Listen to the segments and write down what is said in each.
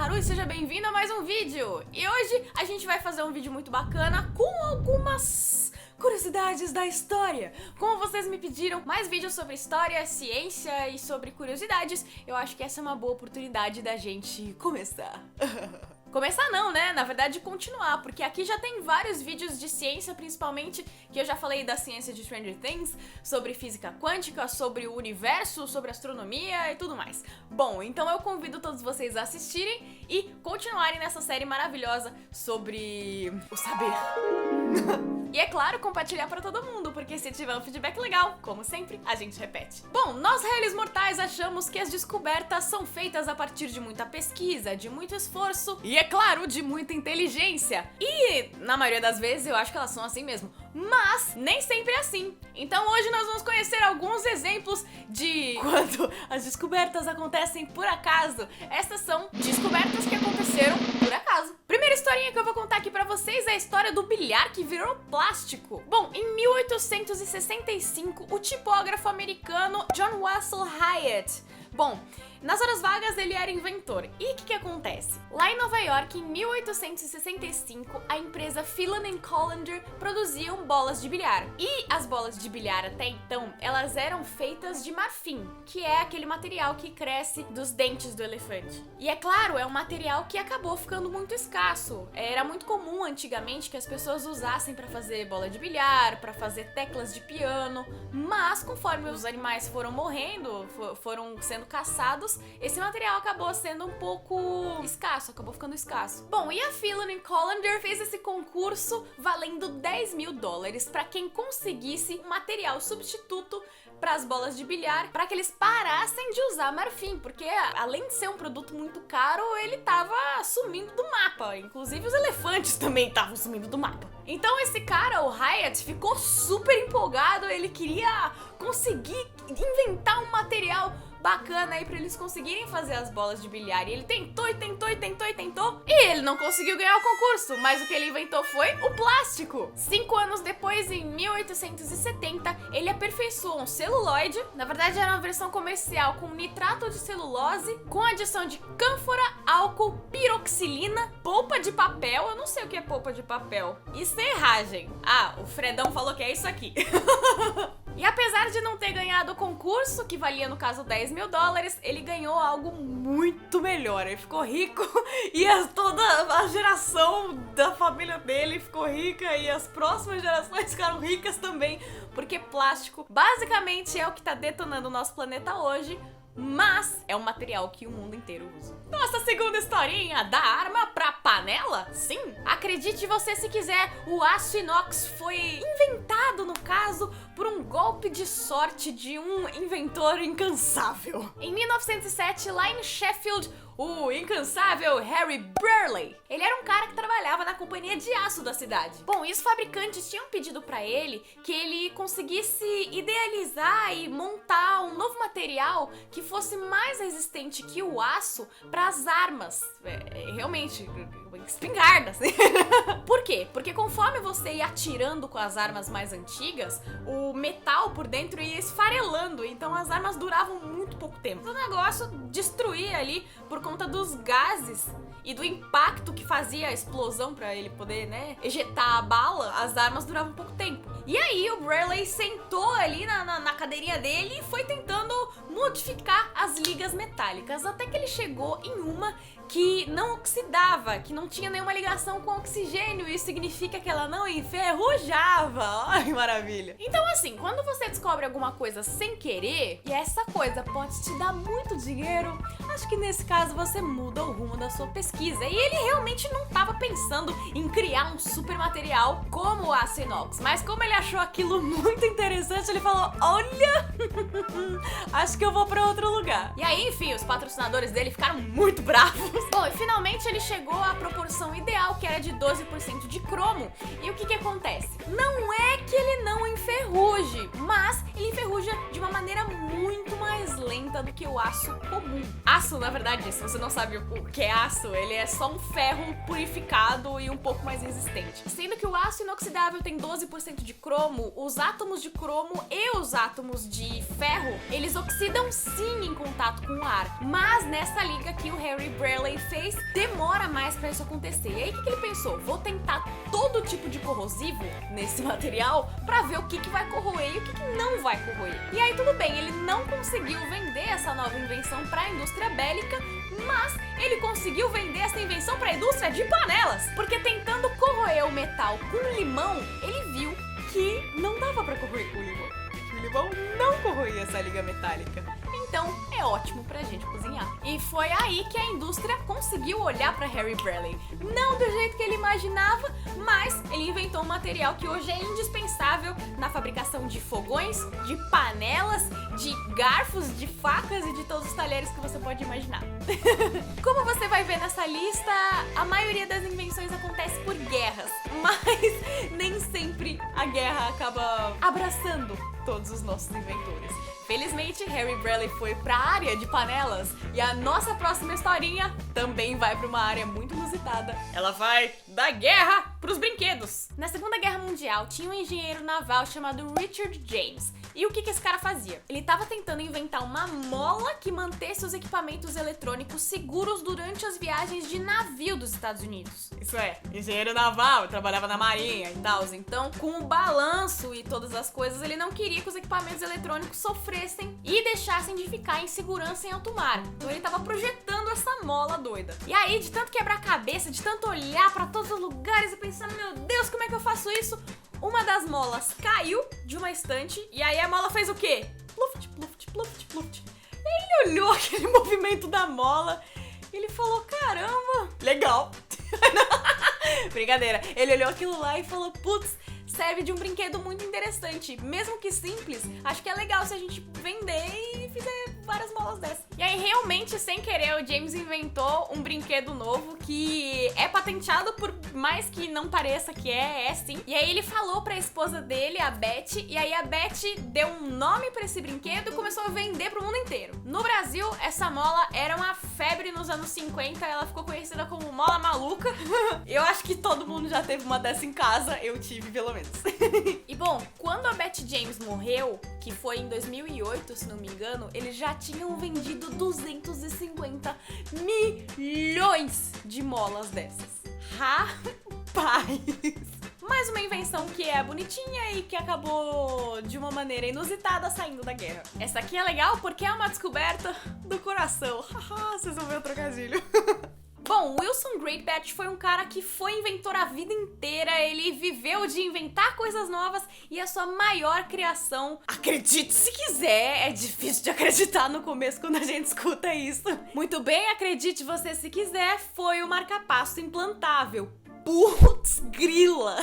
Haru e seja bem-vindo a mais um vídeo! E hoje a gente vai fazer um vídeo muito bacana com algumas curiosidades da história. Como vocês me pediram mais vídeos sobre história, ciência e sobre curiosidades, eu acho que essa é uma boa oportunidade da gente começar. Começar não, né? Na verdade, continuar, porque aqui já tem vários vídeos de ciência, principalmente, que eu já falei da ciência de Stranger Things, sobre física quântica, sobre o universo, sobre astronomia e tudo mais. Bom, então eu convido todos vocês a assistirem e continuarem nessa série maravilhosa sobre o saber. E é claro, compartilhar pra todo mundo, porque se tiver um feedback legal, como sempre, a gente repete. Bom, nós réis mortais achamos que as descobertas são feitas a partir de muita pesquisa, de muito esforço e, é claro, de muita inteligência. E, na maioria das vezes, eu acho que elas são assim mesmo. Mas nem sempre é assim. Então hoje nós vamos conhecer alguns exemplos de quando as descobertas acontecem por acaso. Essas são descobertas que aconteceram por acaso. Primeira historinha que eu vou contar aqui pra vocês é a história do bilhar que virou plástico. Bom, em 1865, o tipógrafo americano John Russell Hyatt, bom, nas horas vagas ele era inventor. E o que acontece? Lá em Nova York, em 1865, a empresa Phelan & Callender produziam bolas de bilhar. E as bolas de bilhar até então, elas eram feitas de marfim, que é aquele material que cresce dos dentes do elefante. E é claro, é um material que acabou ficando muito escasso. Era muito comum antigamente que as pessoas usassem para fazer bola de bilhar, para fazer teclas de piano, mas conforme os animais foram morrendo, foram sendo caçados, esse material acabou sendo um pouco escasso, acabou ficando escasso. Bom, e a Phelan & Callender fez esse concurso valendo $10 mil para quem conseguisse um material substituto para as bolas de bilhar, para que eles parassem de usar marfim, porque além de ser um produto muito caro, ele tava sumindo do mapa. Inclusive os elefantes também estavam sumindo do mapa. Então esse cara, o Hyatt, ficou super empolgado, ele queria conseguir inventar um material bacana aí pra eles conseguirem fazer as bolas de bilhar. E ele tentou, e ele não conseguiu ganhar o concurso, mas o que ele inventou foi o plástico. 5 anos depois, em 1870, ele aperfeiçoou um celulóide. Na verdade era uma versão comercial com nitrato de celulose, com adição de cânfora, álcool, piroxilina, polpa de papel, eu não sei o que é polpa de papel, e serragem. Ah, o Fredão falou que é isso aqui. E apesar de não ter ganhado o concurso, que valia no caso $10 mil, ele ganhou algo muito melhor. Ele ficou rico e toda a geração da família dele ficou rica e as próximas gerações ficaram ricas também, porque plástico basicamente é o que tá detonando o nosso planeta hoje, mas é um material que o mundo inteiro usa. Nossa segunda historinha, da arma pra panela? Sim, acredite você se quiser, o aço inox foi inventado, no caso, por um golpe de sorte de um inventor incansável. Em 1907, lá em Sheffield, o incansável Harry Brearley, ele era um cara que trabalhava na companhia de aço da cidade. Bom, e os fabricantes tinham pedido pra ele que ele conseguisse idealizar e montar um novo material que fosse mais resistente que o aço para as armas. Realmente, espingarda, assim. Por quê? Porque conforme você ia atirando com as armas mais antigas, o metal por dentro ia esfarelando, então as armas duravam muito pouco tempo. O negócio destruía ali por conta dos gases e do impacto que fazia a explosão pra ele poder, né, ejetar a bala, as armas duravam pouco tempo. E aí o Brearley sentou ali na cadeirinha dele e foi tentando modificar as ligas metálicas, até que ele chegou em uma que não oxidava, que não tinha nenhuma ligação com oxigênio, isso significa que ela não enferrujava. Ai, maravilha! Então assim, quando você descobre alguma coisa sem querer, e essa coisa pode te dar muito dinheiro, acho que nesse caso você muda o rumo da sua pesquisa. E ele realmente não estava pensando em criar um super material como o aço inox, mas como ele achou aquilo muito interessante, ele falou, olha, acho que eu vou pra outro lugar. E aí, enfim, os patrocinadores dele ficaram muito bravos. Bom, e finalmente ele chegou à proporção ideal, que era de 12% de cromo. E o que acontece? Não é que ele não enferruje, mas ele enferruja de uma maneira muito mais lenta rápida do que o aço comum. Aço, na verdade, se você não sabe o que é aço, ele é só um ferro purificado e um pouco mais resistente. Sendo que o aço inoxidável tem 12% de cromo, os átomos de cromo e os átomos de ferro, eles oxidam sim em contato com o ar. Mas nessa liga que o Harry Brearley fez, demora mais pra isso acontecer. E aí o que ele pensou? Vou tentar todo tipo de corrosivo nesse material pra ver o que vai corroer e o que não vai corroer. E aí tudo bem, ele não conseguiu vender essa nova invenção pra indústria bélica, mas ele conseguiu vender essa invenção pra indústria de panelas. Porque tentando corroer o metal com limão, ele viu que não dava pra corroer com limão. Que o limão não corroía essa liga metálica. Então é ótimo pra gente cozinhar. E foi aí que a indústria conseguiu olhar pra Harry Brearley. Não do jeito que ele imaginava, mas ele inventou um material que hoje é indispensável na fabricação de fogões, de panelas, de garfos, de facas e de todos os talheres que você pode imaginar. Como você vai ver nessa lista, a maioria das invenções acontece por guerras, mas nem sempre a guerra acaba abraçando todos os nossos inventores. Felizmente, Harry Brearley foi pra área de panelas e a nossa próxima historinha também vai pra uma área muito inusitada. Ela vai da guerra pros brinquedos. Na Segunda Guerra Mundial, tinha um engenheiro naval chamado Richard James. E o que esse cara fazia? Ele estava tentando inventar uma mola que mantesse os equipamentos eletrônicos seguros durante as viagens de navio dos Estados Unidos. Isso é, engenheiro naval, trabalhava na marinha e tal. Então, com o balanço e todas as coisas, ele não queria que os equipamentos eletrônicos sofressem e deixassem de ficar em segurança em alto mar. Então ele estava projetando essa mola doida. E aí, de tanto quebrar a cabeça, de tanto olhar para todos os lugares e pensando, meu Deus, como é que eu faço isso? Uma das molas caiu de uma estante e aí a mola fez o quê? Pluft, pluft, pluft, pluft. E ele olhou aquele movimento da mola e ele falou, caramba, legal. Brincadeira. Ele olhou aquilo lá e falou, putz, serve de um brinquedo muito interessante. Mesmo que simples, acho que é legal se a gente vender e fizer várias molas dessas. E aí, realmente, sem querer, o James inventou um brinquedo novo que é patenteado, por mais que não pareça que é sim. E aí ele falou pra esposa dele, a Beth, e aí a Beth deu um nome pra esse brinquedo e começou a vender pro mundo inteiro. No Brasil, essa mola era uma febre nos anos 50, ela ficou conhecida como mola maluca. Eu acho que todo mundo já teve uma dessa em casa, eu tive pelo menos. E bom, quando a Beth James morreu, que foi em 2008, se não me engano, eles já tinham vendido 250 milhões de molas dessas. Rapaz! Mais uma invenção que é bonitinha e que acabou de uma maneira inusitada saindo da guerra. Essa aqui é legal porque é uma descoberta do coração. Haha, vocês vão ver o trocadilho. Bom, Wilson Greatbatch foi um cara que foi inventor a vida inteira, ele viveu de inventar coisas novas e a sua maior criação, acredite se quiser, é difícil de acreditar no começo quando a gente escuta isso. Muito bem, acredite você se quiser, foi o marca-passo implantável. Putz, grila!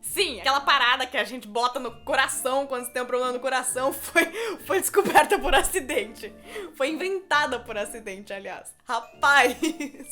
Sim, aquela parada que a gente bota no coração quando você tem um problema no coração foi descoberta por acidente. Foi inventada por acidente, aliás. Rapaz!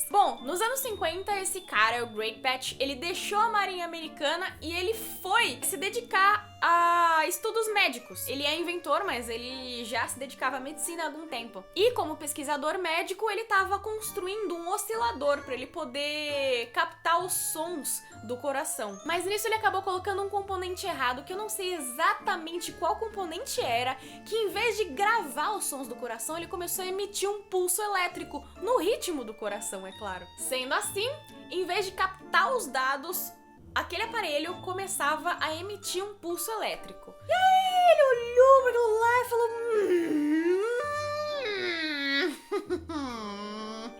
Bom, nos anos 50, esse cara, o Greatbatch, ele deixou a Marinha Americana e ele foi se dedicar a estudos médicos. Ele é inventor, mas ele já se dedicava à medicina há algum tempo. E como pesquisador médico, ele estava construindo um oscilador para ele poder captar os sons do coração. Mas nisso ele acabou colocando um componente errado, que eu não sei exatamente qual componente era, que em vez de gravar os sons do coração, ele começou a emitir um pulso elétrico, no ritmo do coração, é claro. Sendo assim, em vez de captar os dados, aquele aparelho começava a emitir um pulso elétrico. E aí ele olhou para aquilo lá e falou...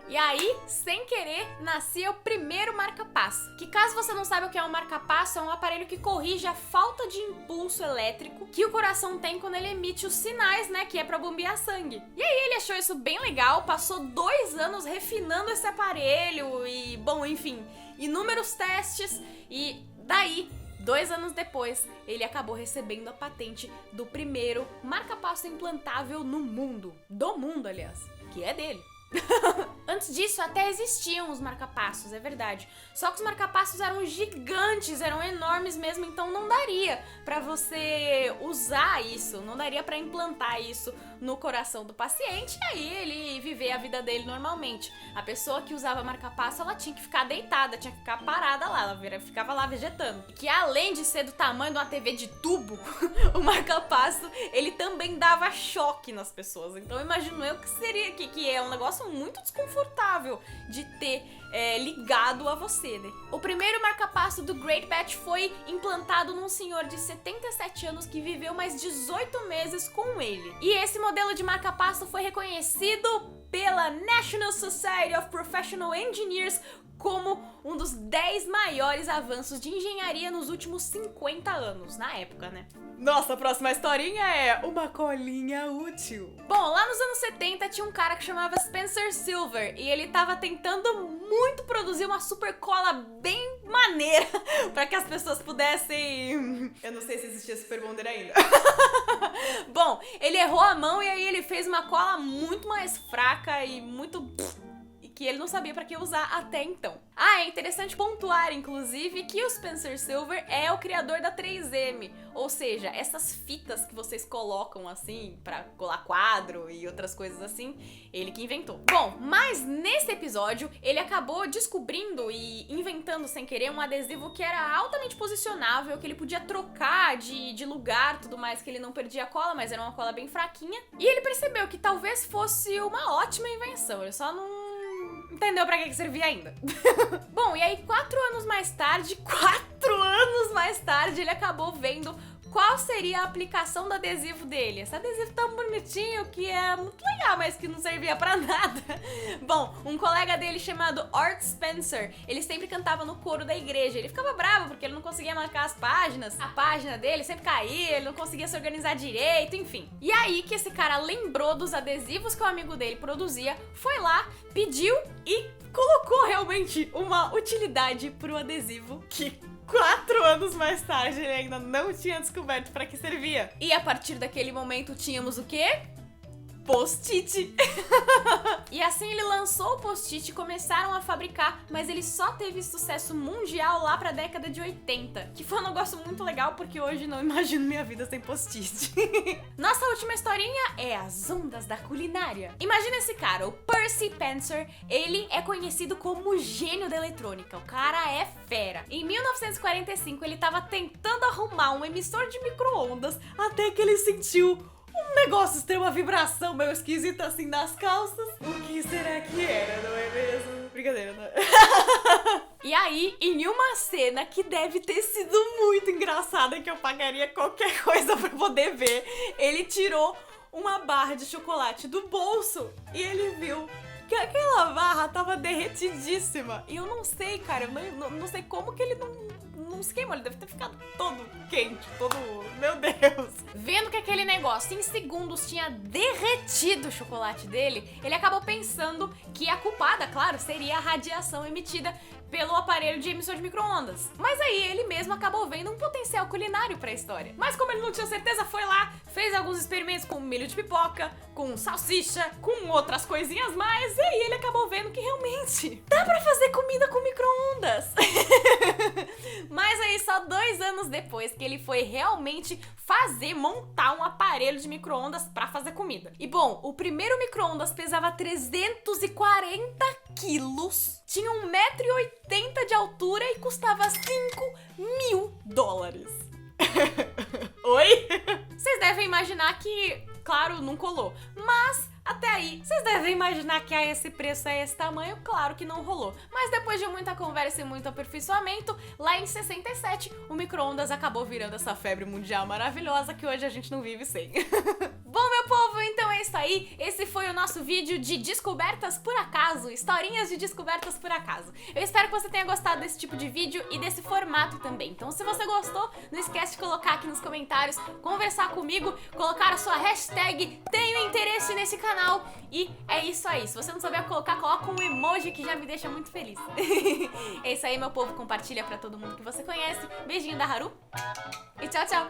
E aí, sem querer, nascia o primeiro marca-passo. Que caso você não saiba o que é um marca-passo, é um aparelho que corrige a falta de impulso elétrico que o coração tem quando ele emite os sinais, né, que é pra bombear sangue. E aí ele achou isso bem legal, passou 2 anos refinando esse aparelho e, bom, enfim, inúmeros testes e daí... 2 anos depois, ele acabou recebendo a patente do primeiro marca-passo implantável no mundo. Do mundo, aliás, que é dele. Antes disso, até existiam os marca-passos, é verdade. Só que os marca-passos eram gigantes, eram enormes mesmo, então não daria pra você usar isso, não daria pra implantar isso no coração do paciente e aí ele viver a vida dele normalmente. A pessoa que usava marca-passo, ela tinha que ficar deitada, tinha que ficar parada lá, ela ficava lá vegetando. E que além de ser do tamanho de uma TV de tubo, o marca-passo, ele também dava choque nas pessoas. Então imagino eu que seria que é um negócio muito desconfortável de ter ligado a você, né? O primeiro marca-passo do Great Batch foi implantado num senhor de 77 anos que viveu mais 18 meses com ele. E esse modelo de marca-passo foi reconhecido pela National Society of Professional Engineers como um dos 10 maiores avanços de engenharia nos últimos 50 anos, na época, né? Nossa, a próxima historinha é uma colinha útil. Bom, lá nos anos 70 tinha um cara que chamava Spencer Silver e ele tava tentando muito produzir uma super cola bem maneira pra que as pessoas pudessem... Eu não sei se existia Super Bonder ainda. Bom, ele errou a mão e aí ele fez uma cola muito mais fraca e muito... que ele não sabia pra que usar até então. Ah, é interessante pontuar, inclusive, que o Spencer Silver é o criador da 3M, ou seja, essas fitas que vocês colocam assim pra colar quadro e outras coisas assim, ele que inventou. Bom, mas nesse episódio ele acabou descobrindo e inventando sem querer um adesivo que era altamente posicionável, que ele podia trocar de lugar, tudo mais, que ele não perdia a cola, mas era uma cola bem fraquinha. E ele percebeu que talvez fosse uma ótima invenção, ele só não entendeu pra que servia ainda. Bom, e aí 4 anos mais tarde, ele acabou vendo qual seria a aplicação do adesivo dele. Esse adesivo tão bonitinho que é muito legal, mas que não servia pra nada. Bom, um colega dele chamado Art Spencer, ele sempre cantava no coro da igreja. Ele ficava bravo porque ele não conseguia marcar as páginas. A página dele sempre caía, ele não conseguia se organizar direito, enfim. E aí que esse cara lembrou dos adesivos que o amigo dele produzia, foi lá, pediu e colocou realmente uma utilidade pro adesivo que 4 anos mais tarde ele ainda não tinha descoberto pra que servia. E a partir daquele momento tínhamos o quê? Post-it. E assim ele lançou o post-it e começaram a fabricar, mas ele só teve sucesso mundial lá pra década de 80, que foi um negócio muito legal porque hoje não imagino minha vida sem post-it. Nossa última historinha é as ondas da culinária. Imagina esse cara, o Percy Spencer, ele é conhecido como o gênio da eletrônica, o cara é fera. Em 1945 ele tava tentando arrumar um emissor de micro-ondas até que ele sentiu um negócio tem uma vibração meio esquisita assim nas calças. O que será que era, não é mesmo? Brincadeira, não é? E aí, em uma cena que deve ter sido muito engraçada, que eu pagaria qualquer coisa pra poder ver, ele tirou uma barra de chocolate do bolso e ele viu que aquela barra tava derretidíssima. E eu não sei, cara, eu não sei como que ele não se queimou, ele deve ter ficado todo quente, todo... Meu Deus! Vendo que aquele negócio em segundos tinha derretido o chocolate dele, ele acabou pensando que a culpada, claro, seria a radiação emitida pelo aparelho de emissor de micro-ondas. Mas aí ele mesmo acabou vendo um potencial culinário pra história. Mas como ele não tinha certeza, foi lá, fez alguns experimentos com milho de pipoca, com salsicha, com outras coisinhas mais, e aí ele acabou vendo que realmente dá pra fazer comida com micro-ondas. Mas aí só 2 anos depois que ele foi realmente montar um aparelho de micro-ondas pra fazer comida. E bom, o primeiro micro-ondas pesava 340 quilos, tinha 1,80 m de altura e custava $5.000. Oi? Vocês devem imaginar que, claro, não colou, mas até aí, vocês devem imaginar que a esse preço, a esse tamanho, claro que não rolou. Mas depois de muita conversa e muito aperfeiçoamento, lá em 67, o micro-ondas acabou virando essa febre mundial maravilhosa que hoje a gente não vive sem. Bom, meu povo, então é isso aí. Esse foi o nosso vídeo de descobertas por acaso, historinhas de descobertas por acaso. Eu espero que você tenha gostado desse tipo de vídeo e desse formato também. Então, se você gostou, não esquece de colocar aqui nos comentários, conversar comigo, colocar a sua hashtag tenho interesse nesse canal. E é isso aí. Se você não souber colocar, coloca um emoji que já me deixa muito feliz. É isso aí, meu povo. Compartilha pra todo mundo que você conhece. Beijinho da Haru. E tchau, tchau.